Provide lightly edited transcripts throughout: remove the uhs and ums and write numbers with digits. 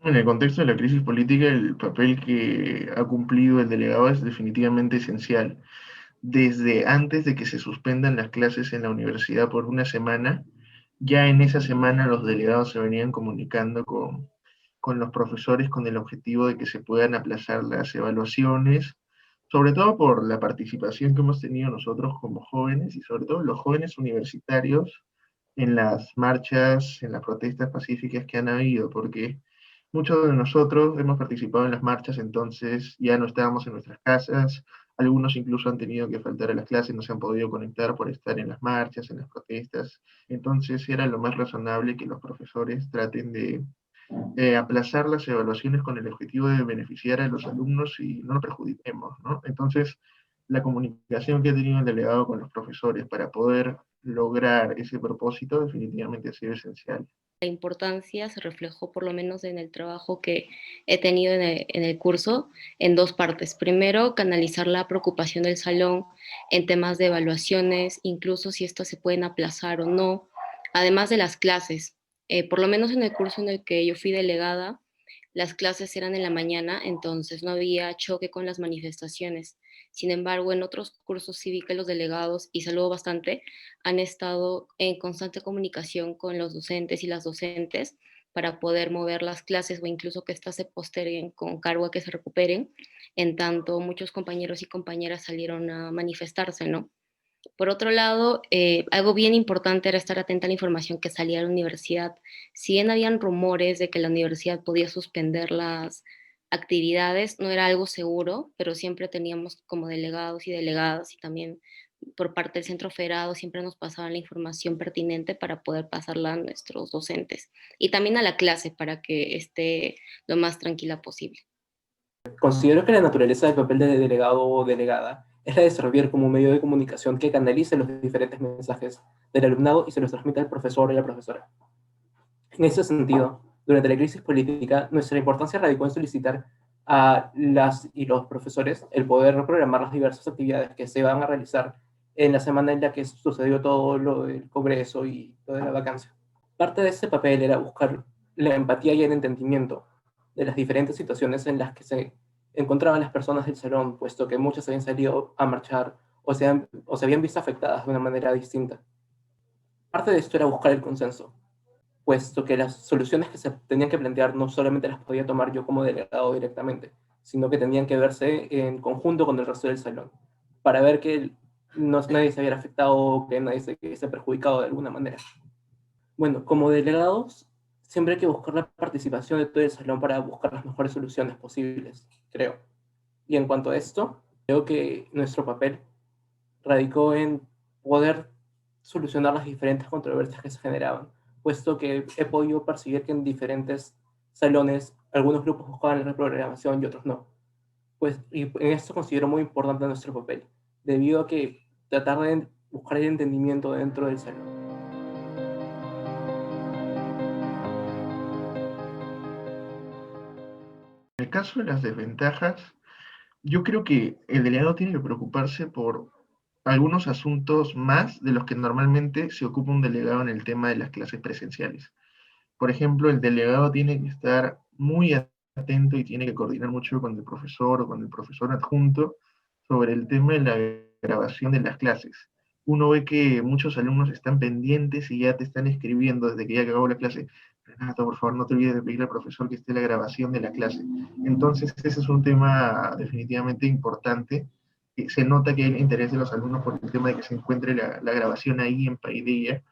En el contexto de la crisis política, el papel que ha cumplido el delegado es definitivamente esencial. Desde antes de que se suspendan las clases en la universidad por una semana, ya en esa semana los delegados se venían comunicando con los profesores con el objetivo de que se puedan aplazar las evaluaciones, sobre todo por la participación que hemos tenido nosotros como jóvenes y sobre todo los jóvenes universitarios en las marchas, en las protestas pacíficas que han habido, porque muchos de nosotros hemos participado en las marchas, entonces ya no estábamos en nuestras casas, algunos incluso han tenido que faltar a las clases, no se han podido conectar por estar en las marchas, en las protestas, entonces era lo más razonable que los profesores traten de aplazar las evaluaciones con el objetivo de beneficiar a los alumnos y no nos perjudiquemos, ¿no? Entonces, la comunicación que ha tenido el delegado con los profesores para poder lograr ese propósito definitivamente ha sido esencial. La importancia se reflejó por lo menos en el trabajo que he tenido en el curso en dos partes. Primero, canalizar la preocupación del salón en temas de evaluaciones, incluso si estas se pueden aplazar o no, además de las clases. Por lo menos en el curso en el que yo fui delegada, las clases eran en la mañana, entonces no había choque con las manifestaciones. Sin embargo, en otros cursos sí vi que los delegados, y saludo bastante, han estado en constante comunicación con los docentes y las docentes para poder mover las clases o incluso que éstas se posterguen con cargo a que se recuperen. En tanto, muchos compañeros y compañeras salieron a manifestarse, ¿no? Por otro lado, algo bien importante era estar atenta a la información que salía de la universidad. Si bien habían rumores de que la universidad podía suspender las actividades, no era algo seguro, pero siempre teníamos como delegados y delegadas y también por parte del centro federado siempre nos pasaban la información pertinente para poder pasarla a nuestros docentes y también a la clase para que esté lo más tranquila posible. Considero que la naturaleza del papel de delegado o delegada es la de servir como un medio de comunicación que canalice los diferentes mensajes del alumnado y se los transmite al profesor y a la profesora. En ese sentido, durante la crisis política, nuestra importancia radicó en solicitar a las y los profesores el poder programar las diversas actividades que se van a realizar en la semana en la que sucedió todo lo del Congreso y lo de la vacancia. Parte de ese papel era buscar la empatía y el entendimiento de las diferentes situaciones en las que se encontraban las personas del salón, puesto que muchas habían salido a marchar o se habían visto afectadas de una manera distinta. Parte de esto era buscar el consenso, puesto que las soluciones que se tenían que plantear no solamente las podía tomar yo como delegado directamente, sino que tenían que verse en conjunto con el resto del salón, para ver que nadie se hubiera afectado, que nadie se hubiese perjudicado de alguna manera. Bueno, como delegados, siempre hay que buscar la participación de todo el salón para buscar las mejores soluciones posibles, creo. Y en cuanto a esto, creo que nuestro papel radicó en poder solucionar las diferentes controversias que se generaban, puesto que he podido percibir que en diferentes salones algunos grupos buscaban la reprogramación y otros no. Pues, y en esto considero muy importante nuestro papel, debido a que tratar de buscar el entendimiento dentro del salón. En el caso de las desventajas, yo creo que el delegado tiene que preocuparse por algunos asuntos más de los que normalmente se ocupa un delegado en el tema de las clases presenciales. Por ejemplo, el delegado tiene que estar muy atento y tiene que coordinar mucho con el profesor o con el profesor adjunto sobre el tema de la grabación de las clases. Uno ve que muchos alumnos están pendientes y ya te están escribiendo desde que ya acabó la clase. Renato, por favor, no te olvides de pedirle al profesor que esté la grabación de la clase. Entonces, ese es un tema definitivamente importante. Se nota que hay interés de los alumnos por el tema de que se encuentre la grabación ahí en Paideia.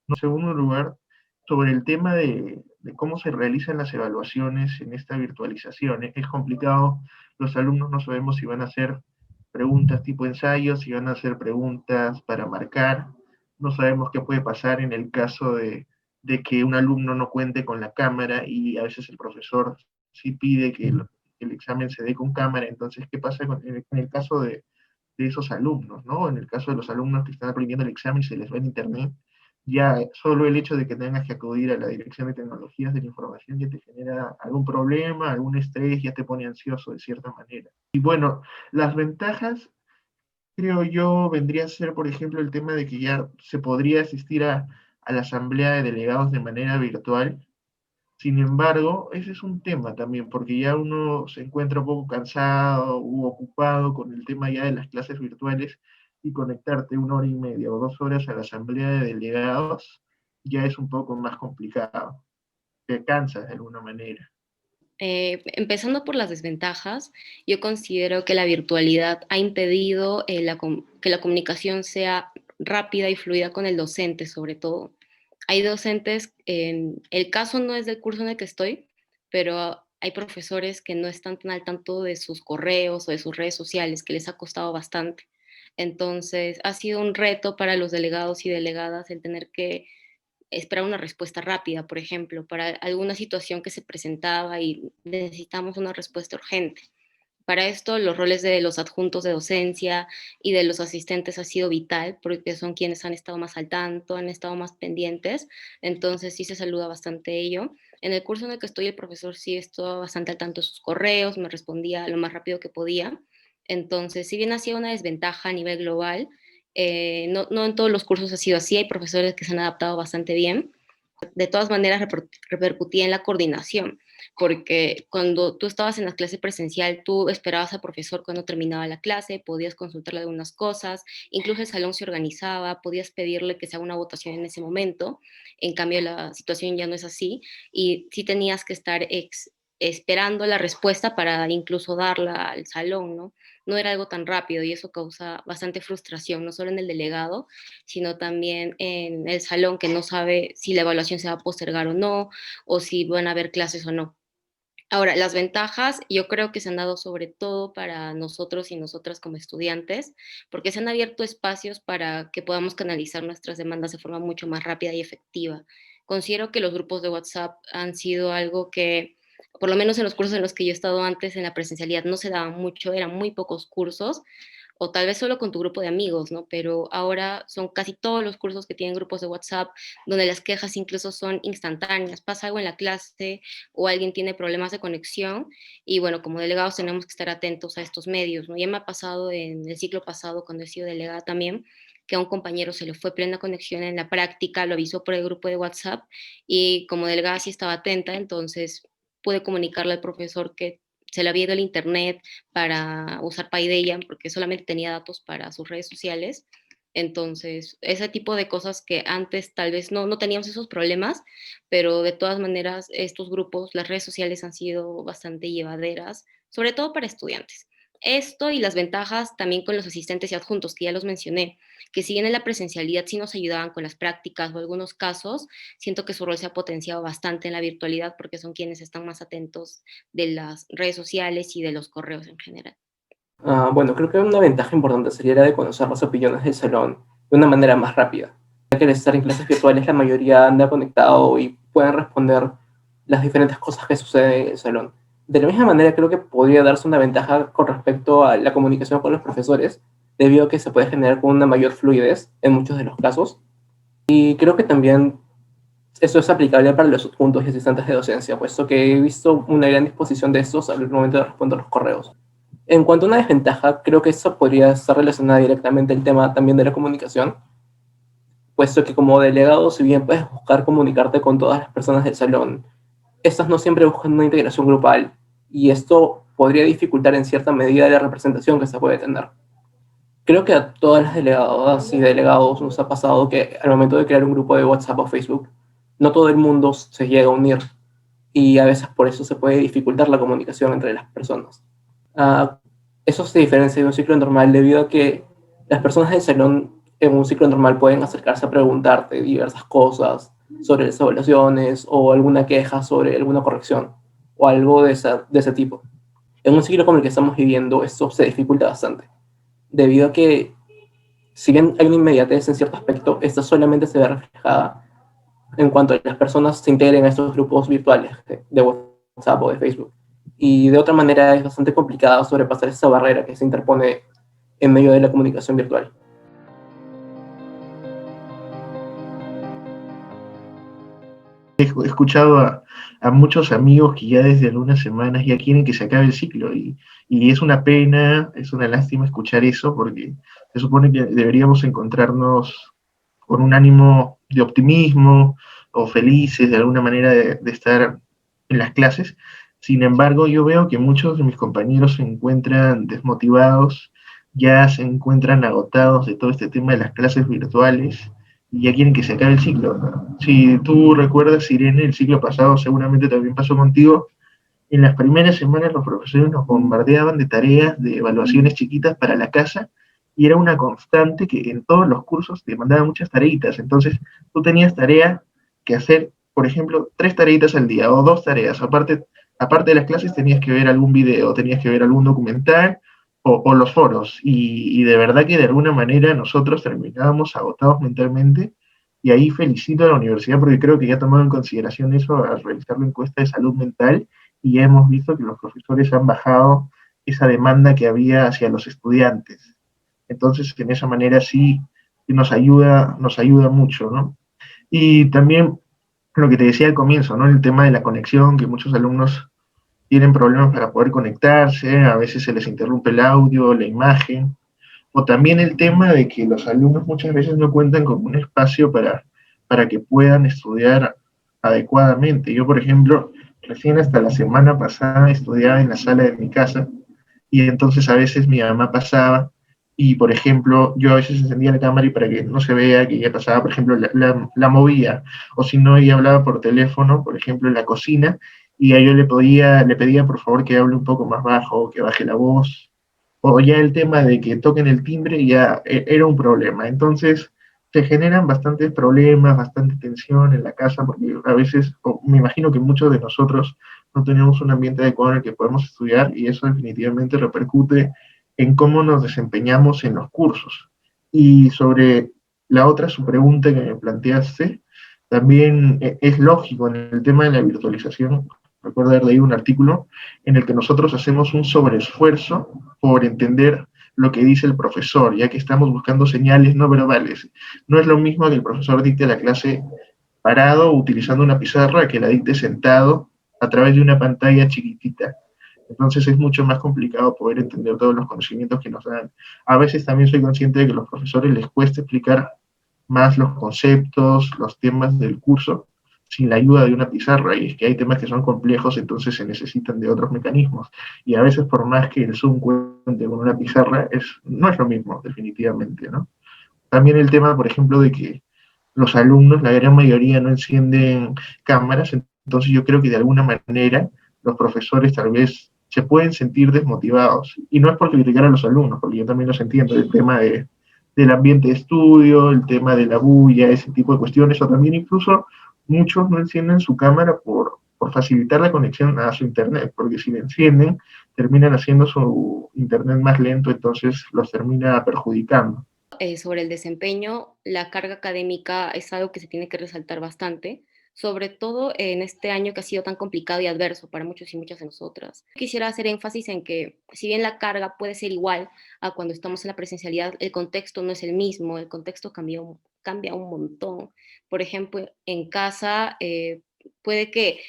En segundo lugar, sobre el tema de cómo se realizan las evaluaciones en esta virtualización. Es complicado, los alumnos no sabemos si van a hacer preguntas tipo ensayos, si van a hacer preguntas para marcar, no sabemos qué puede pasar en el caso de que un alumno no cuente con la cámara y a veces el profesor sí pide que el examen se dé con cámara, entonces, ¿qué pasa en el caso de esos alumnos, ¿no? En el caso de los alumnos que están aprendiendo el examen y se les va en internet, ya solo el hecho de que tengas que acudir a la Dirección de Tecnologías de la Información ya te genera algún problema, algún estrés, ya te pone ansioso de cierta manera. Y bueno, las ventajas, creo yo, vendría a ser, por ejemplo, el tema de que ya se podría asistir a la asamblea de delegados de manera virtual, Sin embargo, ese es un tema también, porque ya uno se encuentra un poco cansado u ocupado con el tema ya de las clases virtuales y conectarte 1 hora y media o 2 horas a la asamblea de delegados ya es un poco más complicado. Te cansas de alguna manera. Empezando por las desventajas, yo considero que la virtualidad ha impedido que la comunicación sea rápida y fluida con el docente, sobre todo. Hay docentes, el caso no es del curso en el que estoy, pero hay profesores que no están tan al tanto de sus correos o de sus redes sociales, que les ha costado bastante. Entonces, ha sido un reto para los delegados y delegadas el tener que esperar una respuesta rápida, por ejemplo, para alguna situación que se presentaba y necesitamos una respuesta urgente. Para esto, los roles de los adjuntos de docencia y de los asistentes ha sido vital porque son quienes han estado más al tanto, han estado más pendientes, entonces sí se saluda bastante ello. En el curso en el que estoy, el profesor sí estuvo bastante al tanto de sus correos, me respondía lo más rápido que podía. Entonces, si bien ha sido una desventaja a nivel global, no en todos los cursos ha sido así, hay profesores que se han adaptado bastante bien. De todas maneras, repercutía en la coordinación, porque cuando tú estabas en la clase presencial, tú esperabas al profesor cuando terminaba la clase, podías consultarle algunas cosas, incluso el salón se organizaba, podías pedirle que se haga una votación en ese momento. En cambio, la situación ya no es así y sí tenías que estar esperando la respuesta para incluso darla al salón, ¿no? No era algo tan rápido y eso causa bastante frustración, no solo en el delegado, sino también en el salón que no sabe si la evaluación se va a postergar o no, o si van a haber clases o no. Ahora, las ventajas yo creo que se han dado sobre todo para nosotros y nosotras como estudiantes, porque se han abierto espacios para que podamos canalizar nuestras demandas de forma mucho más rápida y efectiva. Considero que los grupos de WhatsApp han sido algo que, por lo menos en los cursos en los que yo he estado antes en la presencialidad, no se daban mucho, eran muy pocos cursos, o tal vez solo con tu grupo de amigos, ¿no? Pero ahora son casi todos los cursos que tienen grupos de WhatsApp, donde las quejas incluso son instantáneas. Pasa algo en la clase o alguien tiene problemas de conexión y bueno, como delegados tenemos que estar atentos a estos medios, ¿no? Ya me ha pasado en el ciclo pasado, cuando he sido delegada también, que a un compañero se le fue plena conexión en la práctica, lo avisó por el grupo de WhatsApp y como delegada sí estaba atenta, entonces pude comunicarle al profesor que se le había ido el internet para usar Paideia, porque solamente tenía datos para sus redes sociales. Entonces, ese tipo de cosas que antes tal vez no teníamos esos problemas, pero de todas maneras estos grupos, las redes sociales han sido bastante llevaderas, sobre todo para estudiantes. Esto y las ventajas también con los asistentes y adjuntos, que ya los mencioné, que si bien en la presencialidad sí nos ayudaban con las prácticas o algunos casos, siento que su rol se ha potenciado bastante en la virtualidad porque son quienes están más atentos de las redes sociales y de los correos en general. Bueno, creo que una ventaja importante sería la de conocer las opiniones del salón de una manera más rápida. Ya que al estar en clases virtuales la mayoría anda conectado y pueden responder las diferentes cosas que suceden en el salón. De la misma manera creo que podría darse una ventaja con respecto a la comunicación con los profesores, debido a que se puede generar con una mayor fluidez en muchos de los casos. Y creo que también esto es aplicable para los adjuntos y asistentes de docencia, puesto que he visto una gran disposición de estos al momento de responder los correos. En cuanto a una desventaja, creo que eso podría estar relacionada directamente al tema también de la comunicación, puesto que como delegado, si bien puedes buscar comunicarte con todas las personas del salón, estas no siempre buscan una integración grupal, y esto podría dificultar en cierta medida la representación que se puede tener. Creo que a todas las delegadas y delegados nos ha pasado que al momento de crear un grupo de WhatsApp o Facebook, no todo el mundo se llega a unir, y a veces por eso se puede dificultar la comunicación entre las personas. Uh, Eso se diferencia de un ciclo normal debido a que las personas del salón en un ciclo normal pueden acercarse a preguntarte diversas cosas sobre las evaluaciones o alguna queja sobre alguna corrección o algo de ese tipo. En un ciclo como el que estamos viviendo, esto se dificulta bastante, debido a que si bien hay una inmediatez en cierto aspecto, esta solamente se ve reflejada en cuanto a las personas se integren a estos grupos virtuales de WhatsApp o de Facebook. Y de otra manera es bastante complicado sobrepasar esa barrera que se interpone en medio de la comunicación virtual. He escuchado a muchos amigos que ya desde algunas semanas ya quieren que se acabe el ciclo y es una pena, es una lástima escuchar eso porque se supone que deberíamos encontrarnos con un ánimo de optimismo o felices de alguna manera de estar en las clases. Sin embargo, yo veo que muchos de mis compañeros se encuentran desmotivados, ya se encuentran agotados de todo este tema de las clases virtuales y ya quieren que se acabe el ciclo. Si tú recuerdas, Irene, el ciclo pasado seguramente también pasó contigo. En las primeras semanas los profesores nos bombardeaban de tareas, de evaluaciones chiquitas para la casa, y era una constante que en todos los cursos te mandaban muchas tareitas. Entonces tú tenías tarea que hacer, por ejemplo, 3 tareitas al día o 2 tareas. Aparte de las clases tenías que ver algún video, tenías que ver algún documental o los foros. Y de verdad que de alguna manera nosotros terminábamos agotados mentalmente. Y ahí felicito a la universidad porque creo que ya tomado en consideración eso al realizar la encuesta de salud mental y ya hemos visto que los profesores han bajado esa demanda que había hacia los estudiantes. Entonces, en esa manera sí nos ayuda mucho, ¿no? Y también lo que te decía al comienzo, ¿no? El tema de la conexión, que muchos alumnos tienen problemas para poder conectarse, a veces se les interrumpe el audio, la imagen, o también el tema de que los alumnos muchas veces no cuentan con un espacio para que puedan estudiar adecuadamente. Yo, por ejemplo, recién hasta la semana pasada estudiaba en la sala de mi casa y entonces a veces mi mamá pasaba y, por ejemplo, yo a veces encendía la cámara y para que no se vea que ella pasaba, por ejemplo, la movía, o si no, ella hablaba por teléfono, por ejemplo, en la cocina, y a yo le pedía por favor que hable un poco más bajo, que baje la voz, o ya el tema de que toquen el timbre ya era un problema. Entonces se generan bastantes problemas, bastante tensión en la casa, porque a veces, me imagino que muchos de nosotros no tenemos un ambiente adecuado en el que podemos estudiar y eso definitivamente repercute en cómo nos desempeñamos en los cursos. Y sobre la otra, su pregunta que me planteaste, también es lógico en el tema de la virtualización. Recuerdo haber leído un artículo en el que nosotros hacemos un sobreesfuerzo por entender lo que dice el profesor, ya que estamos buscando señales no verbales. No es lo mismo que el profesor dicte la clase parado utilizando una pizarra que la dicte sentado a través de una pantalla chiquitita. Entonces es mucho más complicado poder entender todos los conocimientos que nos dan. A veces también soy consciente de que a los profesores les cuesta explicar más los conceptos, los temas del curso, sin la ayuda de una pizarra. Y es que hay temas que son complejos, entonces se necesitan de otros mecanismos. Y a veces, por más que el Zoom cuente con una pizarra, no es lo mismo, definitivamente, ¿no? También el tema, por ejemplo, de que los alumnos, la gran mayoría, no encienden cámaras, entonces yo creo que de alguna manera los profesores tal vez se pueden sentir desmotivados. Y no es por criticar a los alumnos, porque yo también los entiendo, el tema del ambiente de estudio, el tema de la bulla, ese tipo de cuestiones, o también incluso muchos no encienden su cámara por facilitar la conexión a su internet, porque si la encienden, terminan haciendo su internet más lento, entonces los termina perjudicando. Sobre el desempeño, la carga académica es algo que se tiene que resaltar bastante, sobre todo en este año que ha sido tan complicado y adverso para muchos y muchas de nosotras. Quisiera hacer énfasis en que, si bien la carga puede ser igual a cuando estamos en la presencialidad, el contexto no es el mismo, el contexto cambia un montón. Por ejemplo, en casa, puede que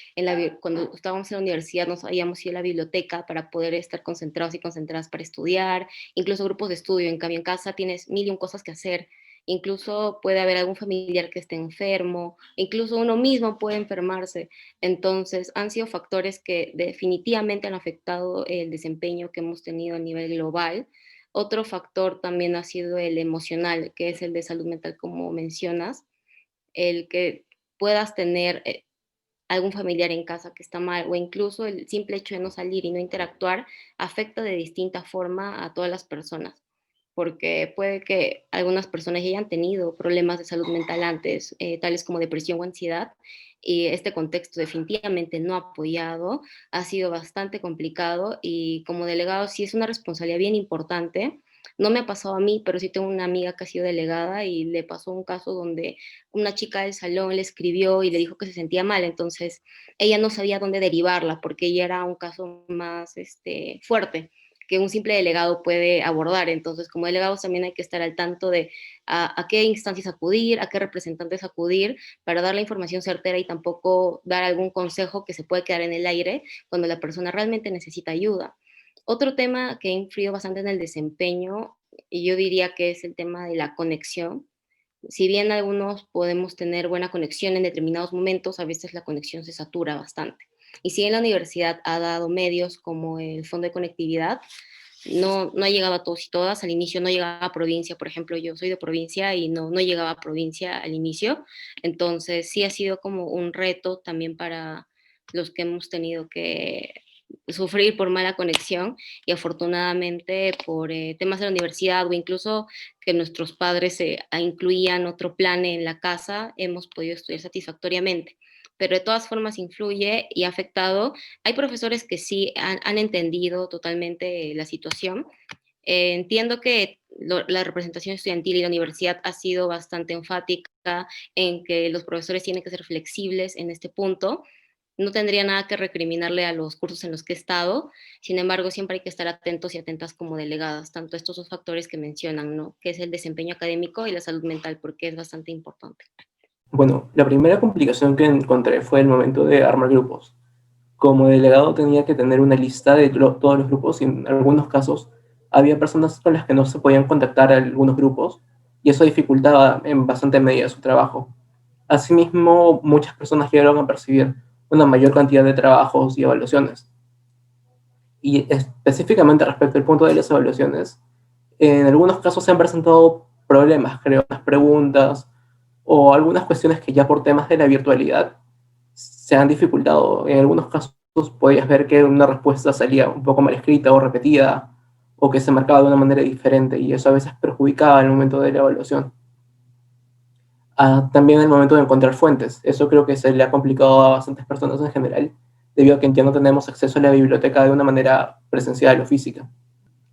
cuando estábamos en la universidad nos habíamos ido a la biblioteca para poder estar concentrados y concentradas para estudiar, incluso grupos de estudio. En cambio, en casa tienes mil y un cosas que hacer, incluso puede haber algún familiar que esté enfermo, incluso uno mismo puede enfermarse. Entonces, han sido factores que definitivamente han afectado el desempeño que hemos tenido a nivel global. Otro factor también ha sido el emocional, que es el de salud mental, como mencionas, el que puedas tener algún familiar en casa que está mal, o incluso el simple hecho de no salir y no interactuar afecta de distinta forma a todas las personas, porque puede que algunas personas ya hayan tenido problemas de salud mental antes, tales como depresión o ansiedad, y este contexto definitivamente no apoyado ha sido bastante complicado, y como delegado sí es una responsabilidad bien importante. No me ha pasado a mí, pero sí tengo una amiga que ha sido delegada y le pasó un caso donde una chica del salón le escribió y le dijo que se sentía mal, entonces ella no sabía dónde derivarla porque ella era un caso más fuerte que un simple delegado puede abordar. Entonces, como delegados también hay que estar al tanto de a qué instancias acudir, a qué representantes acudir, para dar la información certera y tampoco dar algún consejo que se puede quedar en el aire cuando la persona realmente necesita ayuda. Otro tema que ha influido bastante en el desempeño, y yo diría que es el tema de la conexión. Si bien algunos podemos tener buena conexión en determinados momentos, a veces la conexión se satura bastante. Y si en la universidad ha dado medios como el Fondo de Conectividad, no ha llegado a todos y todas. Al inicio no llegaba a provincia, por ejemplo, yo soy de provincia y no llegaba a provincia al inicio. Entonces sí ha sido como un reto también para los que hemos tenido que sufrir por mala conexión, y afortunadamente por temas de la universidad o incluso que nuestros padres incluían otro plan en la casa, hemos podido estudiar satisfactoriamente. Pero de todas formas influye y ha afectado. Hay profesores que sí han entendido totalmente la situación. Entiendo que la representación estudiantil y la universidad ha sido bastante enfática en que los profesores tienen que ser flexibles en este punto. No tendría nada que recriminarle a los cursos en los que he estado. Sin embargo, siempre hay que estar atentos y atentas como delegadas, tanto a estos dos factores que mencionan, ¿no? Que es el desempeño académico y la salud mental, porque es bastante importante. Bueno, la primera complicación que encontré fue el momento de armar grupos. Como delegado tenía que tener una lista de todos los grupos y en algunos casos había personas con las que no se podían contactar a algunos grupos y eso dificultaba en bastante medida su trabajo. Asimismo, muchas personas llegaron a percibir una mayor cantidad de trabajos y evaluaciones. Y específicamente respecto al punto de las evaluaciones, en algunos casos se han presentado problemas, creo, las preguntas o algunas cuestiones que ya por temas de la virtualidad se han dificultado. En algunos casos podías ver que una respuesta salía un poco mal escrita o repetida o que se marcaba de una manera diferente y eso a veces perjudicaba el momento de la evaluación. También el momento de encontrar fuentes. Eso creo que se le ha complicado a bastantes personas en general, debido a que ya no tenemos acceso a la biblioteca de una manera presencial o física.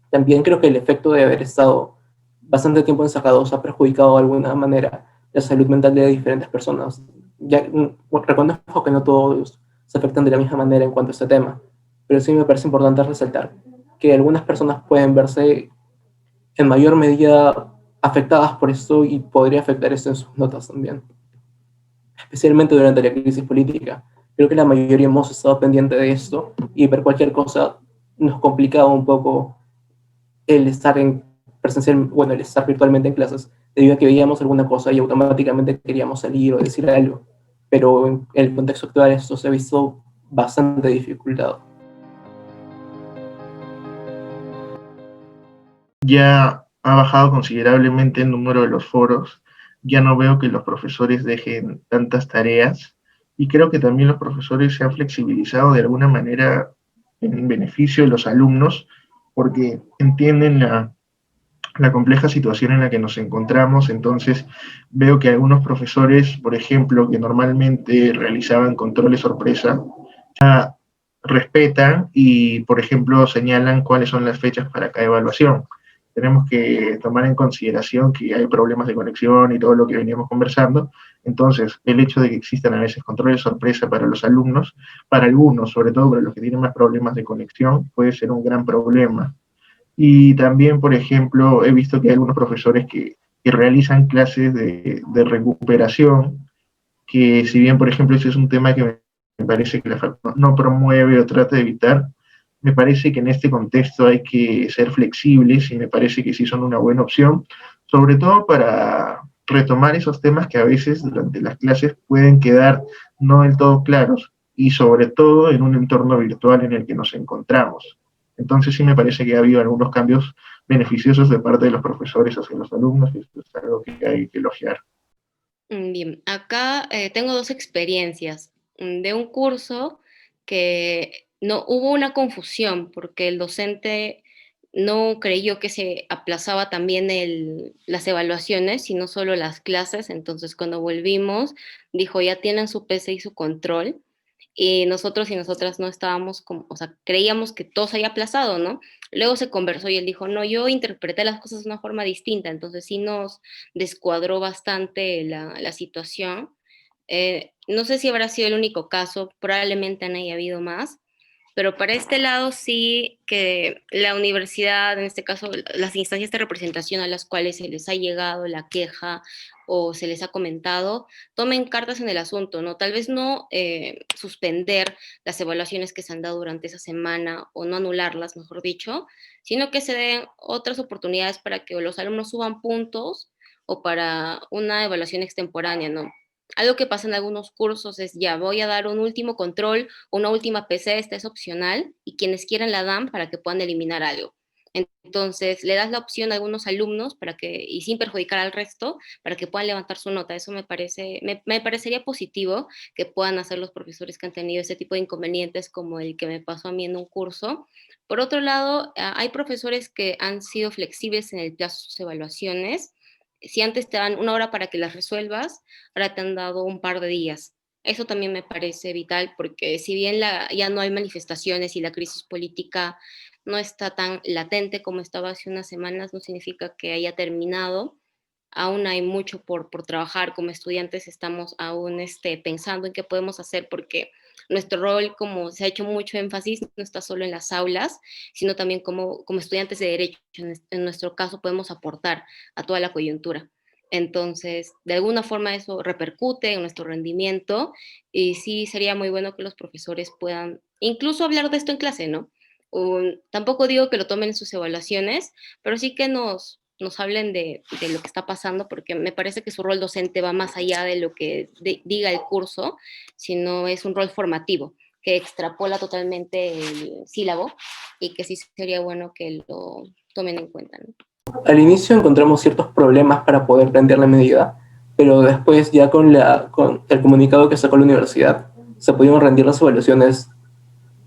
También creo que el efecto de haber estado bastante tiempo encerrados ha perjudicado de alguna manera la salud mental de diferentes personas. Ya reconozco que no todos se afectan de la misma manera en cuanto a este tema, pero sí me parece importante resaltar que algunas personas pueden verse en mayor medida afectadas por esto y podría afectar esto en sus notas también, especialmente durante la crisis política. Creo que la mayoría hemos estado pendiente de esto y ver cualquier cosa nos complicaba un poco el estar en presencial, bueno, el estar virtualmente en clases, debido a que veíamos alguna cosa y automáticamente queríamos salir o decir algo. Pero en el contexto actual esto se ha visto bastante dificultado. Ya ha bajado considerablemente el número de los foros, ya no veo que los profesores dejen tantas tareas y creo que también los profesores se han flexibilizado de alguna manera en beneficio de los alumnos porque entienden la compleja situación en la que nos encontramos. Entonces veo que algunos profesores, por ejemplo, que normalmente realizaban controles sorpresa, respetan y, por ejemplo, señalan cuáles son las fechas para cada evaluación. Tenemos que tomar en consideración que hay problemas de conexión y todo lo que veníamos conversando. Entonces, el hecho de que existan a veces controles sorpresa para los alumnos, para algunos, sobre todo para los que tienen más problemas de conexión, puede ser un gran problema. Y también, por ejemplo, he visto que hay algunos profesores que realizan clases de recuperación, que si bien, por ejemplo, ese es un tema que me parece que la facultad no promueve o trata de evitar, me parece que en este contexto hay que ser flexibles y me parece que sí son una buena opción, sobre todo para retomar esos temas que a veces durante las clases pueden quedar no del todo claros y sobre todo en un entorno virtual en el que nos encontramos. Entonces sí me parece que ha habido algunos cambios beneficiosos de parte de los profesores hacia los alumnos y esto es algo que hay que elogiar. Bien, acá tengo dos experiencias. De un curso que no hubo una confusión porque el docente no creyó que se aplazaba también las evaluaciones, sino solo las clases. Entonces, cuando volvimos, dijo, ya tienen su PC y su control. Y nosotros y nosotras no estábamos como, o sea, creíamos que todo se había aplazado, ¿no? Luego se conversó y él dijo, no, yo interpreté las cosas de una forma distinta, entonces sí nos descuadró bastante la situación. No sé si habrá sido el único caso, probablemente han haya habido más, pero para este lado sí que la universidad, en este caso las instancias de representación a las cuales se les ha llegado la queja o se les ha comentado, tomen cartas en el asunto, ¿no? Tal vez no suspender las evaluaciones que se han dado durante esa semana o no anularlas, mejor dicho, sino que se den otras oportunidades para que los alumnos suban puntos o para una evaluación extemporánea, ¿no? Algo que pasa en algunos cursos es, ya voy a dar un último control, una última PC, esta es opcional, y quienes quieran la dan para que puedan eliminar algo. Entonces, le das la opción a algunos alumnos para que, y sin perjudicar al resto, para que puedan levantar su nota. Eso me parecería positivo que puedan hacer los profesores que han tenido ese tipo de inconvenientes como el que me pasó a mí en un curso. Por otro lado, hay profesores que han sido flexibles en el plazo de sus evaluaciones. Si antes te dan una hora para que las resuelvas, ahora te han dado un par de días. Eso también me parece vital porque si bien ya no hay manifestaciones y la crisis política no está tan latente como estaba hace unas semanas, no significa que haya terminado. Aún hay mucho por trabajar. Como estudiantes estamos aún pensando en qué podemos hacer porque nuestro rol, como se ha hecho mucho énfasis, no está solo en las aulas, sino también como estudiantes de derecho. En nuestro caso podemos aportar a toda la coyuntura. Entonces, de alguna forma eso repercute en nuestro rendimiento y sí sería muy bueno que los profesores puedan incluso hablar de esto en clase, ¿no? Tampoco digo que lo tomen en sus evaluaciones, pero sí que nos hablen de lo que está pasando, porque me parece que su rol docente va más allá de lo que diga el curso, sino es un rol formativo que extrapola totalmente el sílabo y que sí sería bueno que lo tomen en cuenta, ¿no? Al inicio encontramos ciertos problemas para poder plantear la medida, pero después ya con el comunicado que sacó la universidad, se pudieron rendir las evaluaciones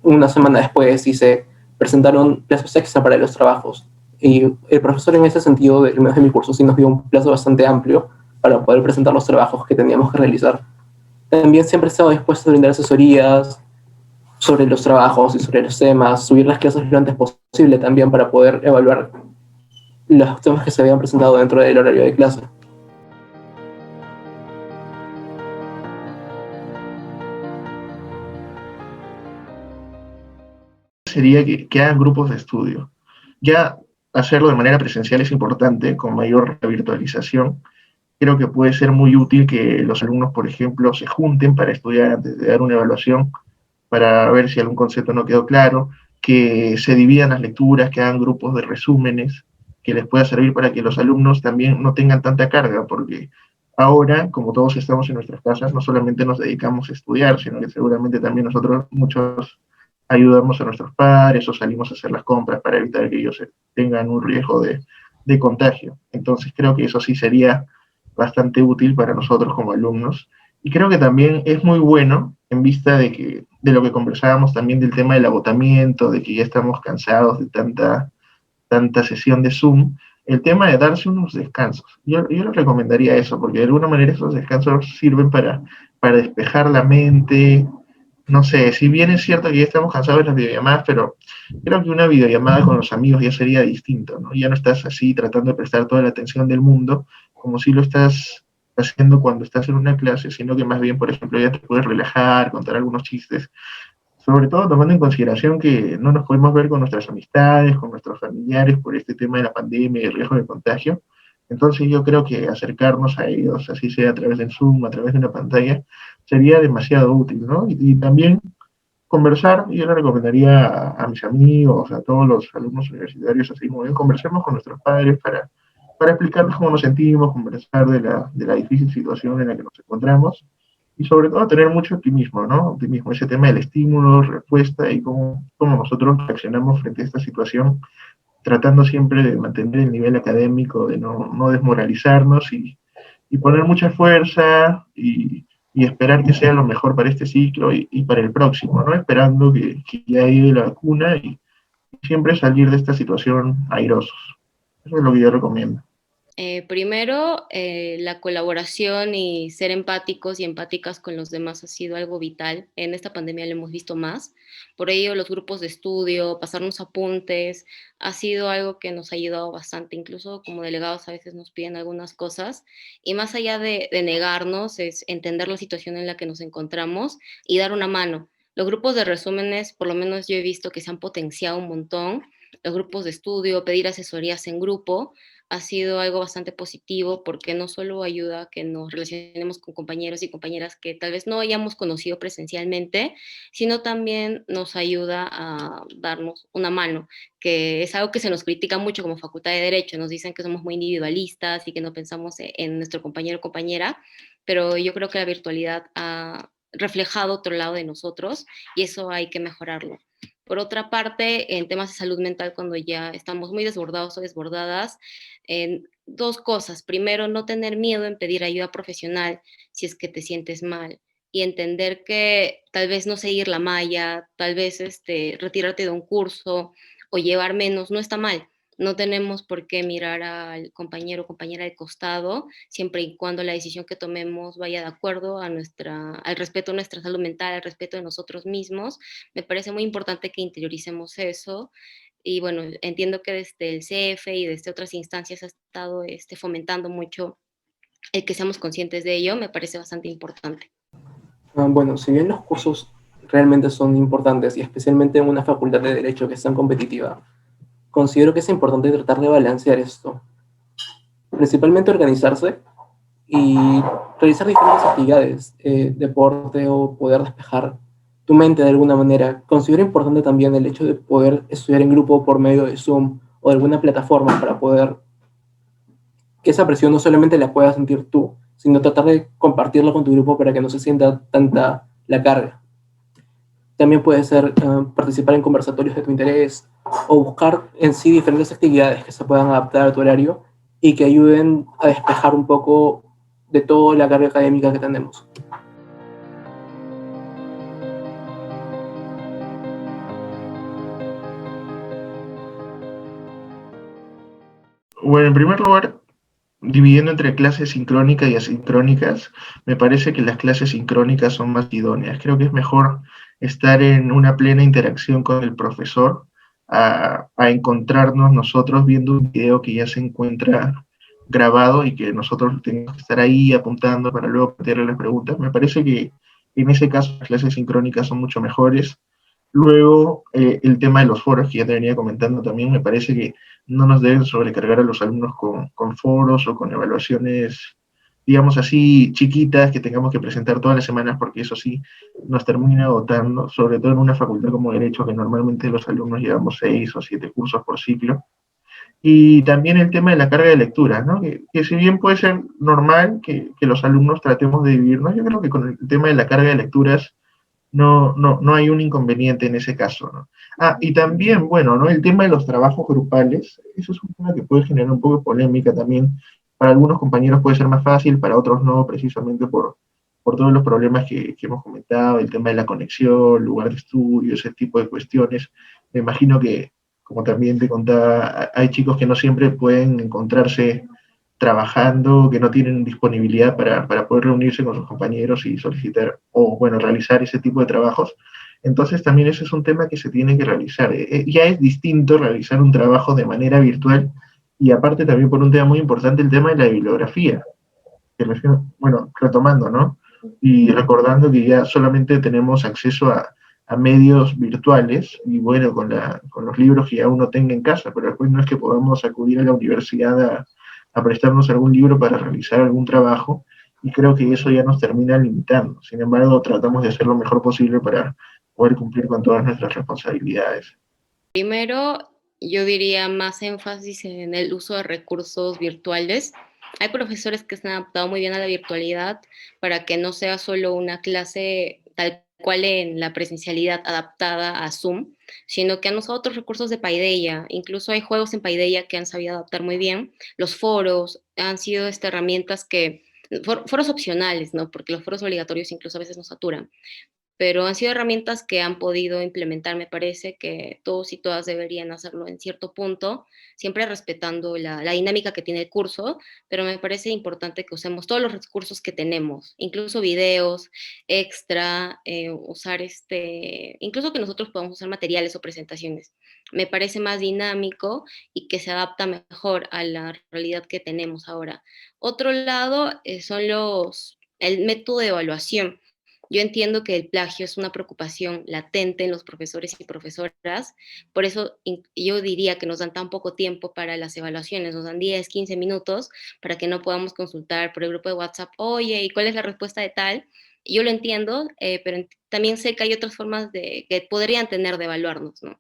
una semana después y se presentaron plazos extra para los trabajos. Y el profesor en ese sentido, al menos de mi curso, sí nos dio un plazo bastante amplio para poder presentar los trabajos que teníamos que realizar. También siempre estaba dispuesto a brindar asesorías sobre los trabajos y sobre los temas, subir las clases lo antes posible también para poder evaluar los temas que se habían presentado dentro del horario de clase. Sería que hagan grupos de estudio. Ya hacerlo de manera presencial es importante, con mayor virtualización. Creo que puede ser muy útil que los alumnos, por ejemplo, se junten para estudiar antes de dar una evaluación, para ver si algún concepto no quedó claro, que se dividan las lecturas, que hagan grupos de resúmenes, que les pueda servir para que los alumnos también no tengan tanta carga, porque ahora, como todos estamos en nuestras casas, no solamente nos dedicamos a estudiar, sino que seguramente también nosotros, muchos, ayudamos a nuestros padres o salimos a hacer las compras para evitar que ellos tengan un riesgo de contagio. Entonces creo que eso sí sería bastante útil para nosotros como alumnos. Y creo que también es muy bueno en vista de lo que conversábamos también del tema del agotamiento, de que ya estamos cansados de tanta sesión de Zoom, el tema de darse unos descansos. Yo les recomendaría eso, porque de alguna manera esos descansos sirven para despejar la mente. No sé, si bien es cierto que ya estamos cansados de las videollamadas, pero creo que una videollamada con los amigos ya sería distinto, ¿no? Ya no estás así tratando de prestar toda la atención del mundo, como si lo estás haciendo cuando estás en una clase, sino que más bien, por ejemplo, ya te puedes relajar, contar algunos chistes, sobre todo tomando en consideración que no nos podemos ver con nuestras amistades, con nuestros familiares por este tema de la pandemia y el riesgo de contagio. Entonces yo creo que acercarnos a ellos, así sea a través de Zoom, a través de una pantalla, sería demasiado útil, ¿no? Y también conversar, yo le recomendaría a mis amigos, a todos los alumnos universitarios, así como bien, conversemos con nuestros padres para explicarles cómo nos sentimos, conversar de la difícil situación en la que nos encontramos y sobre todo tener mucho optimismo, ¿no? Optimismo, ese tema del estímulo, respuesta y cómo nosotros reaccionamos frente a esta situación, tratando siempre de mantener el nivel académico, de no desmoralizarnos y poner mucha fuerza y esperar que sea lo mejor para este ciclo y para el próximo, ¿no? Esperando que ya llegue la vacuna y siempre salir de esta situación airosos. Eso es lo que yo recomiendo. Primero, la colaboración y ser empáticos y empáticas con los demás ha sido algo vital. En esta pandemia lo hemos visto más. Por ello, los grupos de estudio, pasarnos apuntes, ha sido algo que nos ha ayudado bastante. Incluso como delegados a veces nos piden algunas cosas. Y más allá de negarnos, es entender la situación en la que nos encontramos y dar una mano. Los grupos de resúmenes, por lo menos yo he visto que se han potenciado un montón los grupos de estudio, pedir asesorías en grupo, ha sido algo bastante positivo porque no solo ayuda a que nos relacionemos con compañeros y compañeras que tal vez no hayamos conocido presencialmente, sino también nos ayuda a darnos una mano, que es algo que se nos critica mucho como Facultad de Derecho. Nos dicen que somos muy individualistas y que no pensamos en nuestro compañero o compañera, pero yo creo que la virtualidad ha reflejado otro lado de nosotros y eso hay que mejorarlo. Por otra parte, en temas de salud mental, cuando ya estamos muy desbordados o desbordadas, dos cosas. Primero, no tener miedo en pedir ayuda profesional si es que te sientes mal y entender que tal vez no seguir la malla, tal vez retirarte de un curso o llevar menos, no está mal. No tenemos por qué mirar al compañero o compañera de costado, siempre y cuando la decisión que tomemos vaya de acuerdo a al respeto a nuestra salud mental, al respeto de nosotros mismos. Me parece muy importante que interioricemos eso. Y bueno, entiendo que desde el CF y desde otras instancias ha estado fomentando mucho el que seamos conscientes de ello, me parece bastante importante. Bueno, si bien los cursos realmente son importantes, y especialmente en una facultad de Derecho que es tan competitiva, considero que es importante tratar de balancear esto. Principalmente organizarse y realizar diferentes actividades, deporte o poder despejar tu mente de alguna manera. Considero importante también el hecho de poder estudiar en grupo por medio de Zoom o de alguna plataforma para poder que esa presión no solamente la puedas sentir tú, sino tratar de compartirla con tu grupo para que no se sienta tanta la carga. También puede ser participar en conversatorios de tu interés o buscar en sí diferentes actividades que se puedan adaptar a tu horario y que ayuden a despejar un poco de toda la carga académica que tenemos. Bueno, en primer lugar, dividiendo entre clases sincrónicas y asincrónicas, me parece que las clases sincrónicas son más idóneas. Creo que es mejor estar en una plena interacción con el profesor a encontrarnos nosotros viendo un video que ya se encuentra grabado y que nosotros tenemos que estar ahí apuntando para luego plantearle las preguntas. Me parece que en ese caso las clases sincrónicas son mucho mejores. Luego, el tema de los foros que ya te venía comentando también, me parece que no nos deben sobrecargar a los alumnos con foros o con evaluaciones, digamos así, chiquitas que tengamos que presentar todas las semanas, porque eso sí nos termina agotando, sobre todo en una facultad como Derecho, que normalmente los alumnos llevamos 6 o 7 cursos por ciclo. Y también el tema de la carga de lectura, ¿no? Que si bien puede ser normal que los alumnos tratemos de dividirnos, yo creo que con el tema de la carga de lecturas no hay un inconveniente en ese caso, ¿no? Ah, y también, bueno, ¿no? El tema de los trabajos grupales, eso es un tema que puede generar un poco de polémica también. Para algunos compañeros puede ser más fácil, para otros no, precisamente por todos los problemas que hemos comentado, el tema de la conexión, lugar de estudio, ese tipo de cuestiones. Me imagino que, como también te contaba, hay chicos que no siempre pueden encontrarse trabajando, que no tienen disponibilidad para poder reunirse con sus compañeros y solicitar o, bueno, realizar ese tipo de trabajos. Entonces también ese es un tema que se tiene que realizar. Ya es distinto realizar un trabajo de manera virtual y aparte también por un tema muy importante, el tema de la bibliografía. Que bueno, retomando, ¿no? Y recordando que ya solamente tenemos acceso a medios virtuales y bueno, con los libros que ya uno tenga en casa, pero después no es que podamos acudir a la universidad a prestarnos algún libro para realizar algún trabajo y creo que eso ya nos termina limitando. Sin embargo, tratamos de hacer lo mejor posible para poder cumplir con todas nuestras responsabilidades. Primero, yo diría más énfasis en el uso de recursos virtuales. Hay profesores que se han adaptado muy bien a la virtualidad para que no sea solo una clase tal cual en la presencialidad adaptada a Zoom, sino que han usado otros recursos de Paideia. Incluso hay juegos en Paideia que han sabido adaptar muy bien. Los foros han sido herramientas que, foros opcionales, ¿no? Porque los foros obligatorios incluso a veces nos saturan, pero han sido herramientas que han podido implementar. Me parece que todos y todas deberían hacerlo en cierto punto, siempre respetando la dinámica que tiene el curso, pero me parece importante que usemos todos los recursos que tenemos, incluso videos extra, usar incluso que nosotros podamos usar materiales o presentaciones. Me parece más dinámico y que se adapta mejor a la realidad que tenemos ahora. Otro lado son el método de evaluación. Yo entiendo que el plagio es una preocupación latente en los profesores y profesoras, por eso yo diría que nos dan tan poco tiempo para las evaluaciones, nos dan 10, 15 minutos para que no podamos consultar por el grupo de WhatsApp, oye, ¿y cuál es la respuesta de tal? Y yo lo entiendo, pero también sé que hay otras formas que podrían tener de evaluarnos, ¿no?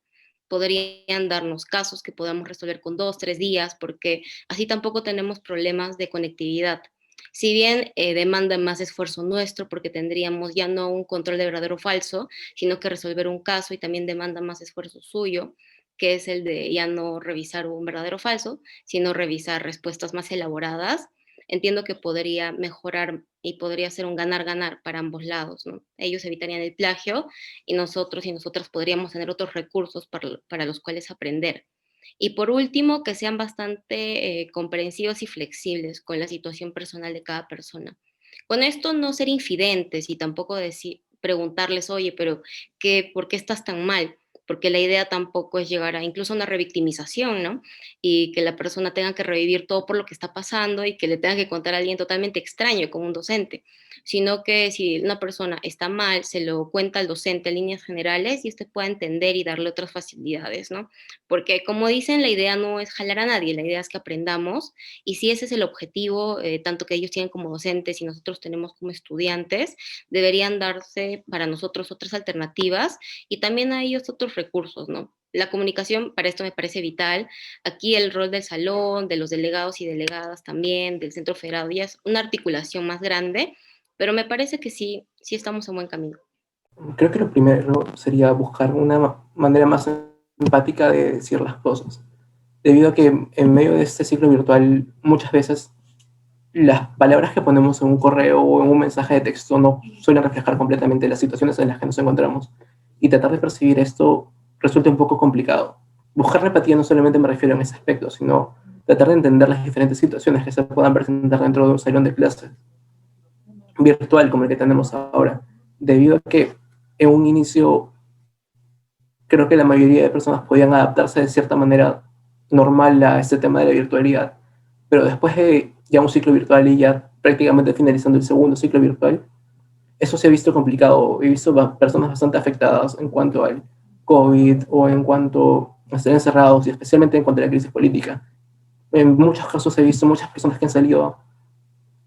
Podrían darnos casos que podamos resolver con 2, 3 días, porque así tampoco tenemos problemas de conectividad. Si bien demanda más esfuerzo nuestro, porque tendríamos ya no un control de verdadero o falso, sino que resolver un caso, y también demanda más esfuerzo suyo, que es el de ya no revisar un verdadero o falso, sino revisar respuestas más elaboradas. Entiendo que podría mejorar y podría ser un ganar-ganar para ambos lados, ¿no? Ellos evitarían el plagio y nosotros y nosotras podríamos tener otros recursos para los cuales aprender. Y por último, que sean bastante comprensivos y flexibles con la situación personal de cada persona. Con esto no ser infidentes y tampoco preguntarles, oye, pero ¿por qué estás tan mal? Porque la idea tampoco es llegar a incluso una revictimización, ¿no? Y que la persona tenga que revivir todo por lo que está pasando y que le tenga que contar a alguien totalmente extraño, como un docente, sino que si una persona está mal, se lo cuenta al docente en líneas generales y usted pueda entender y darle otras facilidades, ¿no? Porque como dicen, la idea no es jalar a nadie, la idea es que aprendamos, y si ese es el objetivo, tanto que ellos tienen como docentes y nosotros tenemos como estudiantes, deberían darse para nosotros otras alternativas y también a ellos otros recursos, ¿no? La comunicación para esto me parece vital. Aquí el rol del salón, de los delegados y delegadas también, del centro federado, ya es una articulación más grande, pero me parece que sí, sí estamos en buen camino. Creo que lo primero sería buscar una manera más empática de decir las cosas, debido a que en medio de este ciclo virtual muchas veces las palabras que ponemos en un correo o en un mensaje de texto no suelen reflejar completamente las situaciones en las que nos encontramos, y tratar de percibir esto resulta un poco complicado. Buscar la empatía no solamente me refiero en ese aspecto, sino tratar de entender las diferentes situaciones que se puedan presentar dentro de un salón de clases virtual como el que tenemos ahora, debido a que en un inicio creo que la mayoría de personas podían adaptarse de cierta manera normal a este tema de la virtualidad, pero después de ya un ciclo virtual y ya prácticamente finalizando el segundo ciclo virtual, eso se ha visto complicado. He visto personas bastante afectadas en cuanto al COVID o en cuanto a estar encerrados, y especialmente en cuanto a la crisis política. En muchos casos he visto muchas personas que han salido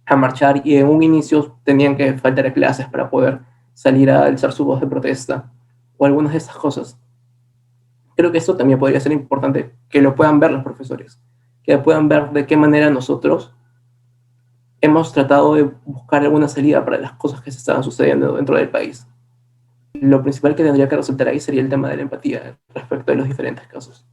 a marchar y en un inicio tenían que faltar a clases para poder salir a alzar su voz de protesta o algunas de estas cosas. Creo que esto también podría ser importante que lo puedan ver los profesores, que puedan ver de qué manera nosotros hemos tratado de buscar alguna salida para las cosas que se estaban sucediendo dentro del país. Lo principal que tendría que resaltar ahí sería el tema de la empatía respecto a los diferentes casos.